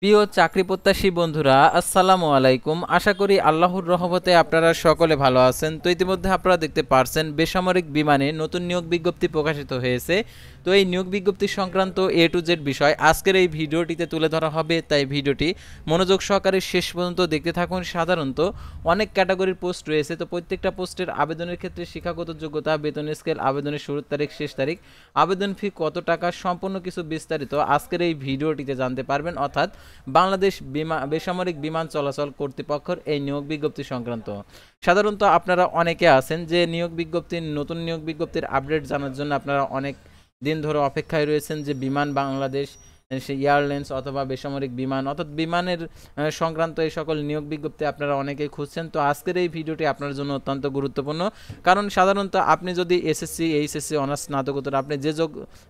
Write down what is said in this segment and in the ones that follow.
প্রিয় চাকরি প্রত্যাশী বন্ধুরা, আসসালামু আলাইকুম। আশা করি আল্লাহর রহমতে আপনারা সকলে ভালো আছেন। তো ইতিমধ্যে আপনারা দেখতে পারছেন বেসামরিক বিমানে নতুন নিয়োগ বিজ্ঞপ্তি প্রকাশিত হয়েছে। তো এই নিয়োগ বিজ্ঞপ্তি সংক্রান্ত এ টু জেড বিষয় আজকের এই ভিডিওটিতে তুলে ধরা হবে, তাই ভিডিওটি মনোযোগ সহকারে শেষ পর্যন্ত দেখতে থাকুন। সাধারণত অনেক ক্যাটাগরির পোস্ট রয়েছে, তো প্রত্যেকটা পোস্টের আবেদনের ক্ষেত্রে শিক্ষাগত যোগ্যতা, বেতন স্কেল, আবেদনের শুরুর তারিখ, শেষ তারিখ, আবেদন ফি কত টাকা, সম্পূর্ণ কিছু বিস্তারিত আজকের এই ভিডিওটিতে জানতে পারবেন। অর্থাৎ বাংলাদেশ বেসামরিক বিমান চলাচল কর্তৃপক্ষের এই নিয়োগ বিজ্ঞপ্তি সংক্রান্ত। সাধারণত আপনারা অনেকে আছেন যে নতুন নিয়োগ বিজ্ঞপ্তির আপডেট জানার জন্য আপনারা অনেক দিন ধরে অপেক্ষায় রয়েছেন যে বিমান বাংলাদেশ সে এয়ারলাইন্স অথবা বেসামরিক বিমান অর্থাৎ বিমানের সংক্রান্ত এই সকল নিয়োগ বিজ্ঞপ্তি আপনারা অনেকেই খুঁজছেন। তো আজকের এই ভিডিওটি আপনার জন্য অত্যন্ত গুরুত্বপূর্ণ, কারণ সাধারণত আপনি যদি এসএসসি, এইচএসসি, অনার্স, স্নাতকোত্তর আপনি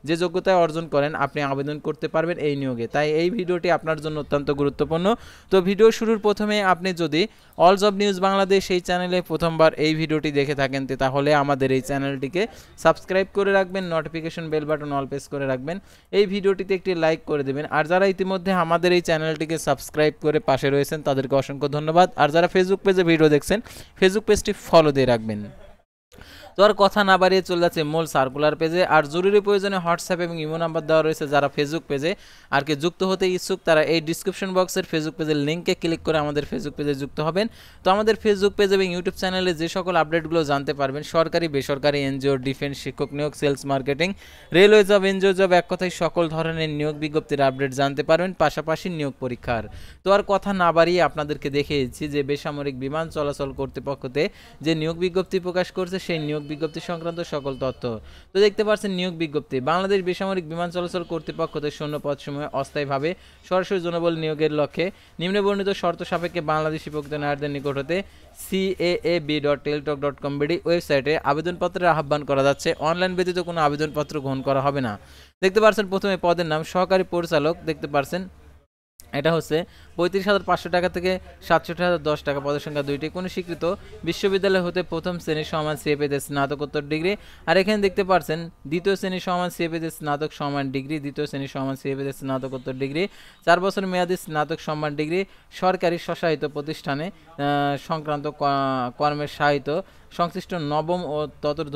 যে যোগ্যতায় অর্জন করেন আপনি আবেদন করতে পারবেন এই নিয়োগে। তাই এই ভিডিওটি আপনার জন্য অত্যন্ত গুরুত্বপূর্ণ। তো ভিডিও শুরুর প্রথমে আপনি যদি অল জব নিউজ বাংলাদেশ এই চ্যানেলে প্রথমবার এই ভিডিওটি দেখে থাকেন তাহলে আমাদের এই চ্যানেলটিকে সাবস্ক্রাইব করে রাখবেন, notification bell button all press করে রাখবেন, এই ভিডিওটিতে একটি লাইক করে দেবেন। আর যারা ইতিমধ্যে আমাদের এই চ্যানেলটিকে সাবস্ক্রাইব করে পাশে রয়েছেন তাদেরকে অসংখ্য ধন্যবাদ। আর যারা ফেসবুক পেজে ভিডিও দেখছেন ফেসবুক পেজটি ফলো দিয়ে রাখবেন। তো আর কথা না বাড়িয়ে চলে যাচ্ছে মূল সার্কুলার পেজে। আর জরুরি প্রয়োজনে হোয়াটসঅ্যাপ এবং ইমো নাম্বার দেওয়া রয়েছে। যারা ফেসবুক পেজে আর কি যুক্ত হতে ইচ্ছুক তারা এই ডিসক্রিপশন বক্সের ফেসবুক পেজের লিঙ্কে ক্লিক করে আমাদের ফেসবুক পেজে যুক্ত হবেন। তো আমাদের ফেসবুক পেজ এবং ইউটিউব চ্যানেলে যে সকল আপডেটগুলো জানতে পারবেন, সরকারি, বেসরকারি, এনজিও, ডিফেন্স, শিক্ষক নিয়োগ, sales marketing, railway job, NGO job, এক কথায় সকল ধরনের নিয়োগ বিজ্ঞপ্তির আপডেট জানতে পারবেন, পাশাপাশি নিয়োগ পরীক্ষার। তো আর কথা না বাড়িয়ে আপনাদেরকে দেখিয়েছি যে বেসামরিক বিমান চলাচল কর্তৃপক্ষতে যে নিয়োগ বিজ্ঞপ্তি প্রকাশ করছে সেই নিয়োগ বিজ্ঞপ্তি সংক্রান্ত সকল তথ্য। তো দেখতে পাচ্ছেন নিয়োগ বিজ্ঞপ্তি, বাংলাদেশ বেসামরিক বিমান চলাচল কর্তৃপক্ষতে শূন্য পদসমূহে অস্থায়ীভাবে সরাসরি জনবল নিয়োগের লক্ষ্যে নিম্নবর্ণিত শর্ত সাপেক্ষে বাংলাদেশি প্রকৃত নাগরিকদের নিকট হতে caab.টেলিটক.com.bd ওয়েবসাইটে আবেদনপত্রের আহ্বান করা যাচ্ছে। অনলাইন ব্যতীত কোনো আবেদনপত্র গ্রহণ করা হবে না। দেখতে পাচ্ছেন প্রথমে পদের নাম সহকারী পরিচালক, দেখতে পাচ্ছেন এটা হচ্ছে 35,500 টাকা থেকে 67,010 টাকা। পদের সংখ্যা 2টি। কোনো স্বীকৃত বিশ্ববিদ্যালয় হতে প্রথম শ্রেণীর সমান সিএপিতে স্নাতকোত্তর ডিগ্রি। আর এখানে দেখতে পাচ্ছেন দ্বিতীয় শ্রেণীর সমান সিএপিতে স্নাতক সমান ডিগ্রি, দ্বিতীয় শ্রেণীর সমান সিএপিতে স্নাতকোত্তর ডিগ্রি, 4 বছর মেয়াদী স্নাতক সম্মান ডিগ্রি, সরকারি স্বশাসিত প্রতিষ্ঠানে সংক্রান্ত কর্মের সাহিত্য সংশ্লিষ্ট নবম ও চতুর্থ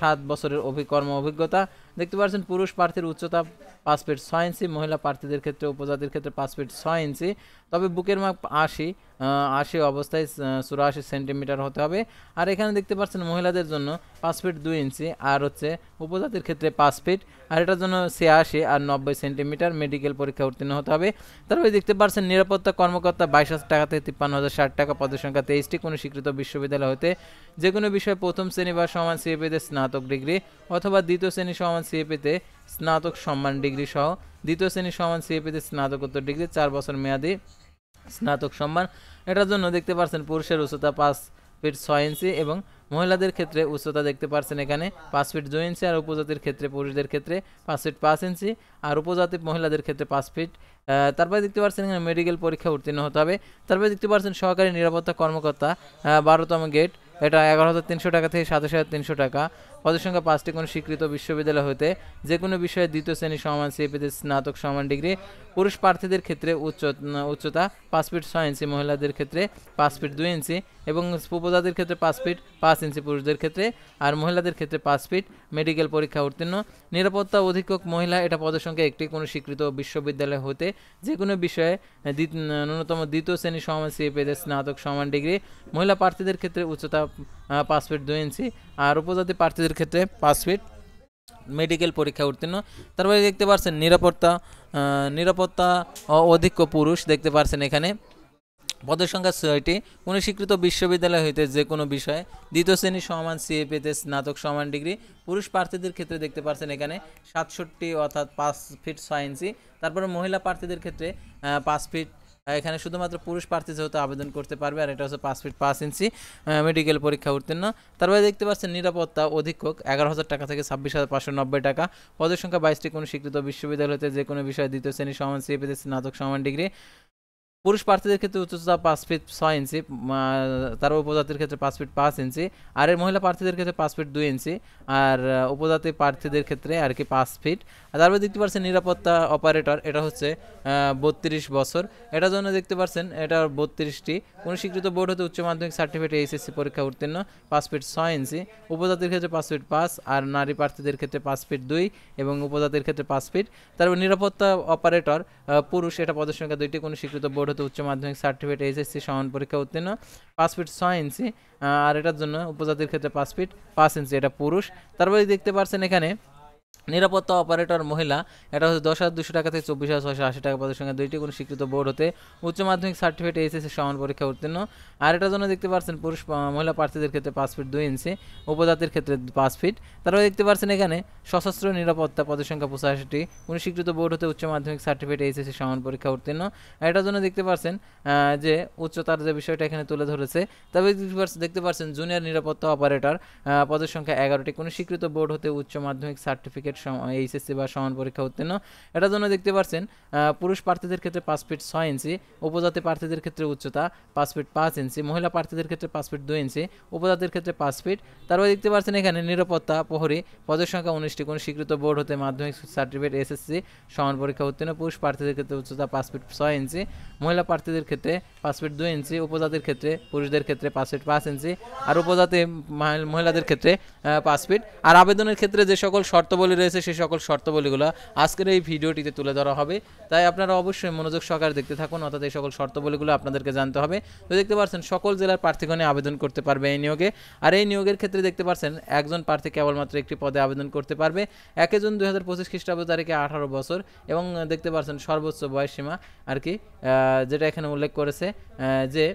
7 বছরের কর্ম অভিজ্ঞতা। দেখতে পাচ্ছেন পুরুষ প্রার্থীর উচ্চতা 5 ফিট 6 ইঞ্চি, মহিলা প্রার্থীদের ক্ষেত্রে উপজাতির ক্ষেত্রে 5 ফিট 6 ইঞ্চি, তবে বুকের মাপ 80 অবস্থায় 84 সেন্টিমিটার হতে হবে। আর এখানে দেখতে পাচ্ছেন মহিলাদের জন্য 5 ফিট 2 ইঞ্চি, আর হচ্ছে উপজাতির ক্ষেত্রে 5 ফিট, আর এটার জন্য 86 আর 90 সেন্টিমিটার, মেডিকেল পরীক্ষা উত্তীর্ণ হতে হবে। তারপরে দেখতে পাচ্ছেন নিরাপত্তা কর্মকর্তা 22,000 টাকা থেকে 53,060 টাকা। পদের সংখ্যা 23টি। কোনো স্বীকৃত বিশ্ববিদ্যালয় হতে যে কোনো বিষয়ে প্রথম শ্রেণী বা সমান সিএপিতে স্নাতক ডিগ্রি অথবা দ্বিতীয় শ্রেণী সমান সিএপিতে স্নাতক সম্মান ডিগ্রি সহ দ্বিতীয় শ্রেণী সমান সিএপিতে স্নাতকোত্তর ডিগ্রি, 4 বছর মেয়াদী স্নাতক সম্মান। এটার জন্য দেখতে পাচ্ছেন পুরুষের উচ্চতা 5 ফিট 6 ইঞ্চি এবং মহিলাদের ক্ষেত্রে উচ্চতা দেখতে পাচ্ছেন এখানে 5 ফিট 2 ইঞ্চি, আর উপজাতির ক্ষেত্রে পুরুষদের ক্ষেত্রে 5 ফিট 5 ইঞ্চি, আর উপজাতি মহিলাদের ক্ষেত্রে 5 ফিট। তারপরে দেখতে পাচ্ছেন এখানে মেডিকেল পরীক্ষা উত্তীর্ণ হতে হবে। তারপরে দেখতে পাচ্ছেন সহকারী নিরাপত্তা কর্মকর্তা 12তম গেট, এটা 11,300 টাকা থেকে 27,300 টাকা। পদের সংখ্যা 5টি। কোনো স্বীকৃত বিশ্ববিদ্যালয় হতে যে কোনো বিষয়ে দ্বিতীয় শ্রেণী সমান সিএপিতে স্নাতক সমান ডিগ্রি। পুরুষ প্রার্থীদের ক্ষেত্রে উচ্চতা 5 ফিট 6 ইঞ্চি, মহিলাদের ক্ষেত্রে 5 ফিট 2 ইঞ্চি এবং উপজাতির ক্ষেত্রে 5 ফিট 5 ইঞ্চি পুরুষদের ক্ষেত্রে, আর মহিলাদের ক্ষেত্রে 5 ফিট। মেডিকেল পরীক্ষা উত্তীর্ণ। নিরাপত্তা অধীক্ষক মহিলা, এটা পদের সংখ্যা 1টি। কোনো স্বীকৃত বিশ্ববিদ্যালয় হতে যে কোনো বিষয়ে ন্যূনতম দ্বিতীয় শ্রেণী সমান সিএপিতে স্নাতক সমান ডিগ্রি। মহিলা প্রার্থীদের ক্ষেত্রে উচ্চতা 5 ফিট 2 ইঞ্চি, আর উপজাতি প্রার্থীদের ক্ষেত্রে 5 ফিট। মেডিকেল পরীক্ষা উত্তীর্ণ। তারপরে দেখতে পাচ্ছেন নিরাপত্তা অধীক্ষক পুরুষ, দেখতে পাচ্ছেন এখানে পদের সংখ্যা 6টি। কোনো স্বীকৃত বিশ্ববিদ্যালয় হইতে যে কোনো বিষয়ে দ্বিতীয় শ্রেণী সমান সিএপিতে স্নাতক সমান ডিগ্রি। পুরুষ প্রার্থীদের ক্ষেত্রে দেখতে পাচ্ছেন এখানে 67 অর্থাৎ 5 ফিট 6 ইঞ্চি। তারপরে মহিলা প্রার্থীদের ক্ষেত্রে 5 ফিট, এখানে শুধুমাত্র পুরুষ প্রার্থী যেহেতু আবেদন করতে পারবে, আর এটা হচ্ছে 5 ফিট 5 ইঞ্চি। মেডিকেল পরীক্ষা উত্তীর্ণ। তারপরে দেখতে পাচ্ছেন নিরাপত্তা অধীক্ষক 11,000 টাকা থেকে 26,590 টাকা। পদের সংখ্যা 22টি। কোনো স্বীকৃত বিশ্ববিদ্যালয় হতে যে কোনো বিষয়ে দ্বিতীয় শ্রেণী সমান সিএপিতে স্নাতক সমান ডিগ্রি। পুরুষ প্রার্থীদের ক্ষেত্রে উচ্চতা 5 ফিট 6 ইঞ্চি, তার উপজাতির ক্ষেত্রে 5 ফিট 5 ইঞ্চি, আর এর মহিলা প্রার্থীদের ক্ষেত্রে 5 ফিট 2 ইঞ্চি, আর উপজাতি প্রার্থীদের ক্ষেত্রে আর কি 5 ফিট। আর তারপর দেখতে পাচ্ছেন নিরাপত্তা অপারেটর, এটা হচ্ছে 32 বছর, এটার জন্য দেখতে পাচ্ছেন এটা 32টি কোন স্বীকৃত বোর্ড হতে উচ্চ মাধ্যমিক সার্টিফিকেট এইচএসসি পরীক্ষা উত্তীর্ণ, 5 ফিট 6 ইঞ্চি, উপজাতির ক্ষেত্রে 5 ফিট 5, আর নারী প্রার্থীদের ক্ষেত্রে 5 ফিট 2 এবং উপজাতির ক্ষেত্রে 5 ফিট। তারপর নিরাপত্তা অপারেটর পুরুষ, এটা পদের সংখ্যা 2টি, কোন স্বীকৃত বোর্ড হতে উচ্চ মাধ্যমিক সার্টিফিকেট এইচএসসি সমান পরীক্ষা উত্তীর্ণ, 5 ফিট 6 ইঞ্চি, আর এটার জন্য উপজাতির ক্ষেত্রে 5 ফিট 5 ইঞ্চি, এটা পুরুষ। তারপরে দেখতে পাচ্ছেন এখানে নিরাপত্তা অপারেটর মহিলা, এটা হচ্ছে 10,200 টাকা থেকে 24,680 টাকা পদের সংখ্যা 2টি, কোনো স্বীকৃত বোর্ড হতে উচ্চ মাধ্যমিক সার্টিফিকেট এইচএসসি সমান পরীক্ষা উত্তীর্ণ, আর এটার জন্য দেখতে পাচ্ছেন পুরুষ মহিলা প্রার্থীদের ক্ষেত্রে 5 ফিট 2 ইঞ্চি, উপজাতির ক্ষেত্রে 5 ফিট। তারপরে দেখতে পাচ্ছেন এখানে সশস্ত্র নিরাপত্তা পদের সংখ্যা 85টি, কোনো স্বীকৃত বোর্ড হতে উচ্চ মাধ্যমিক সার্টিফিকেট এইচএসসি সমান পরীক্ষা উত্তীর্ণ, আর এটার জন্য দেখতে পাচ্ছেন যে উচ্চতার যে বিষয়টা এখানে তুলে ধরেছে। তবে দেখতে পাচ্ছেন জুনিয়র নিরাপত্তা অপারেটর পদের সংখ্যা 11টি, কোনো স্বীকৃত বোর্ড হতে উচ্চ মাধ্যমিক সার্টিফিকেট এইচএসসি বা সমান পরীক্ষা উত্তীর্ণ, এটার জন্য দেখতে পাচ্ছেন পুরুষ প্রার্থীদের ক্ষেত্রে 5 ফিট 6 ইঞ্চি, উপজাতি প্রার্থীদের ক্ষেত্রে উচ্চতা 5 ফিট 5 ইঞ্চি, মহিলা প্রার্থীদের ক্ষেত্রে 5 ফিট 2 ইঞ্চি, উপজাতির ক্ষেত্রে 5 ফিট। তারপরে দেখতে পাচ্ছেন এখানে নিরাপত্তা প্রহরী পদের সংখ্যা 19টি, কোনো স্বীকৃত বোর্ড হতে মাধ্যমিক সার্টিফিকেট এসএসসি সমান পরীক্ষা উত্তীর্ণ, পুরুষ প্রার্থীদের ক্ষেত্রে উচ্চতা 5 ফিট 6 ইঞ্চি, মহিলা প্রার্থীদের ক্ষেত্রে 5 ফিট 2 ইঞ্চি, উপজাতির ক্ষেত্রে পুরুষদের ক্ষেত্রে 5 ফিট 5 ইঞ্চি, আর উপজাতি মহিলাদের ক্ষেত্রে 5 ফিট। আর আবেদনের ক্ষেত্রে যে সকল শর্তাবলী রয়েছে সেই সকল শর্তাবলীগুলো আজকের এই ভিডিওটিতে তুলে ধরা হবে, তাই আপনারা অবশ্যই মনোযোগ সহকারে দেখতে থাকুন, অর্থাৎ এই সকল শর্তাবলীগুলো আপনাদেরকে জানতে হবে। তো দেখতে পাচ্ছেন সকল জেলার প্রার্থীগণে আবেদন করতে পারবে এই নিয়োগে, আর এই নিয়োগের ক্ষেত্রে দেখতে পাচ্ছেন একজন প্রার্থী কেবলমাত্র একটি পদে আবেদন করতে পারবে। 1 জুন 2025 খ্রিস্টাব্দ তারিখে 18 বছর, এবং দেখতে পাচ্ছেন সর্বোচ্চ বয়সসীমা আর কি যেটা এখানে উল্লেখ করেছে যে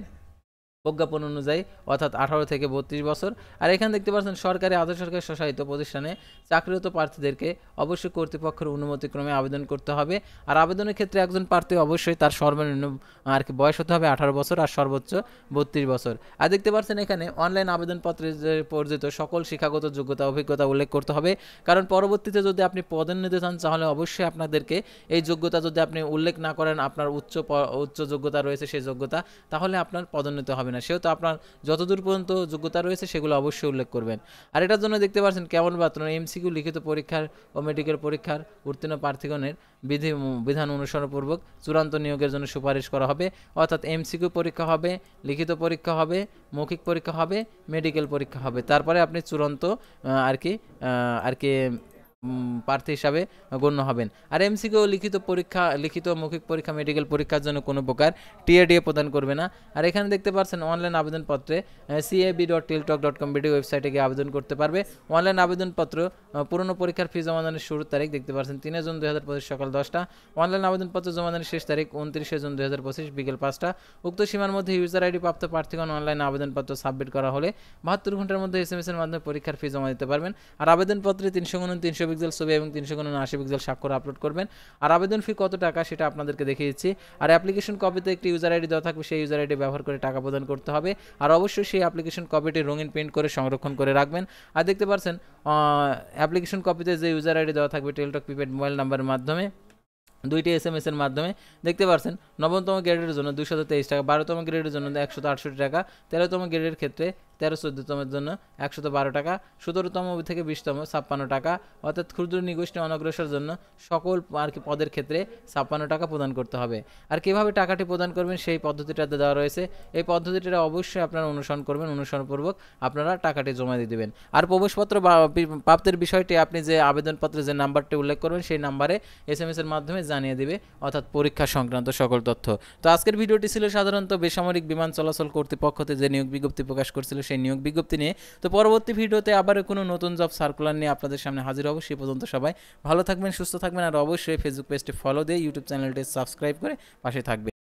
প্রজ্ঞাপন অনুযায়ী, অর্থাৎ 18 থেকে 32 বছর। আর এখানে দেখতে পাচ্ছেন সরকারি আধা সরকারি স্বশাসিত প্রতিষ্ঠানে চাকরিরত প্রার্থীদেরকে অবশ্যই কর্তৃপক্ষের অনুমতিক্রমে আবেদন করতে হবে। আর আবেদনের ক্ষেত্রে একজন প্রার্থী অবশ্যই তার সর্বনিম্ন আর কি বয়স হতে হবে 18 বছর আর সর্বোচ্চ 32 বছর। আর দেখতে পাচ্ছেন এখানে অনলাইন আবেদনপত্রে যে পরিচিত সকল শিক্ষাগত যোগ্যতা অভিজ্ঞতা উল্লেখ করতে হবে, কারণ পরবর্তীতে যদি আপনি পদোন্নতি চান তাহলে অবশ্যই আপনাদেরকে এই যোগ্যতা যদি আপনি উল্লেখ না করেন, আপনার উচ্চ যোগ্যতা রয়েছে সেই যোগ্যতা, তাহলে আপনার পদোন্নতি হবে না। সেহেতু আপনার যতদূর পর্যন্ত যোগ্যতা রয়েছে সেগুলো অবশ্যই উল্লেখ করবেন। আর এটার জন্য দেখতে পাচ্ছেন কেবলমাত্র এমসিকিউ লিখিত পরীক্ষার ও মেডিকেল পরীক্ষার উত্তীর্ণ প্রার্থীগণের বিধান অনুসরণপূর্বক চূড়ান্ত নিয়োগের জন্য সুপারিশ করা হবে, অর্থাৎ এমসিকিউ পরীক্ষা হবে, লিখিত পরীক্ষা হবে, মৌখিক পরীক্ষা হবে, মেডিকেল পরীক্ষা হবে, তারপরে আপনি চূড়ান্ত আর কি প্রার্থী হিসাবে গণ্য হবেন। আর এমসিকিউ লিখিত মৌখিক পরীক্ষা মেডিকেল পরীক্ষার জন্য কোনো প্রকার টিএডিএ প্রদান করবে না। আর এখানে দেখতে পাচ্ছেন অনলাইন আবেদনপত্রে cab.tiltalk.com ওয়েবসাইটে গিয়ে আবেদন করতে পারবে। অনলাইন আবেদনপত্র পুরনো পরীক্ষার ফি জমাদানের শুরুর তারিখ দেখতে পাচ্ছেন 3 জুন 2025 সকাল 10টা, অনলাইন আবেদনপত্র জমাদানের শেষ তারিখ 29 জুন 2025 বিকেল 5টা। উক্ত সীমার মধ্যে ইউজার আইডি প্রাপ্ত প্রার্থীগণ অনলাইন আবেদনপত্র সাবমিট করা হলে 72 ঘন্টার মধ্যে এসএমএস এর মাধ্যমে পরীক্ষার ফি জমা দিতে পারবেন। আর আবেদনপত্রে 300x300 পিক্সেল ছবি এবং 300x80 পিক্সেল স্বাক্ষর আপলোড করবেন। আর আবেদন ফি কত টাকা সেটা আপনাদেরকে দেখিয়ে দিচ্ছি। আর অ্যাপ্লিকেশন কপিতে একটি ইউজার আইডি দেওয়া থাকবে, সেই ইউজার আইডি ব্যবহার করে টাকা প্রদান করতে হবে। আর অবশ্যই সেই অ্যাপ্লিকেশন কপিটি রঙিন প্রিন্ট করে সংরক্ষণ করে রাখবেন। আর দেখতে পাচ্ছেন অ্যাপ্লিকেশন কপিতে যে ইউজার আইডি দেওয়া থাকবে টেলটক প্রিপেড মোবাইল নাম্বারের মাধ্যমে 2টি এসএমএস এর মাধ্যমে দেখতে পাচ্ছেন 9তম গ্রেডের জন্য 223 টাকা, 12তম গ্রেডের জন্য 168 টাকা, 13তম গ্রেডের ক্ষেত্রে 13-14তমের জন্য 112 টাকা, 17তম থেকে 20তম 56 টাকা, অর্থাৎ ক্ষুদ্র নিগোষ্ঠী অনগ্রসর জন্য সকল আর কি পদের ক্ষেত্রে 56 টাকা প্রদান করতে হবে। আর কিভাবে টাকাটি প্রদান করবেন সেই পদ্ধতিটাতে দেওয়া রয়েছে, এই পদ্ধতিটা অবশ্যই আপনারা অনুসরণ করবেন, অনুসরণপূর্বক আপনারা টাকাটি জমা দিয়ে দেবেন। আর প্রবেশপত্র প্রাপ্তির বিষয়টি আপনি যে আবেদনপত্রে যে নাম্বারটি উল্লেখ করবেন সেই নাম্বারে এসএমএস এর মাধ্যমে জানিয়ে দিবে, অর্থাৎ পরীক্ষা সংক্রান্ত সকল তথ্য। তো আজকের ভিডিওটি ছিল সাধারণত বেসামরিক বিমান চলাচল কর্তৃপক্ষতে যে নিয়োগ বিজ্ঞপ্তি প্রকাশ করছিল সেই নিয়োগ বিজ্ঞপ্তি নিয়ে। তো পরবর্তী ভিডিওতে আবার কোনো নতুন জব সার্কুলার নিয়ে আপনাদের সামনে হাজির হব। সেই পর্যন্ত সবাই ভালো থাকবেন, সুস্থ থাকবেন, আর অবশ্যই ফেসবুক পেজটি ফলো দিয়ে ইউটিউব চ্যানেলটি সাবস্ক্রাইব করে পাশে থাকবেন।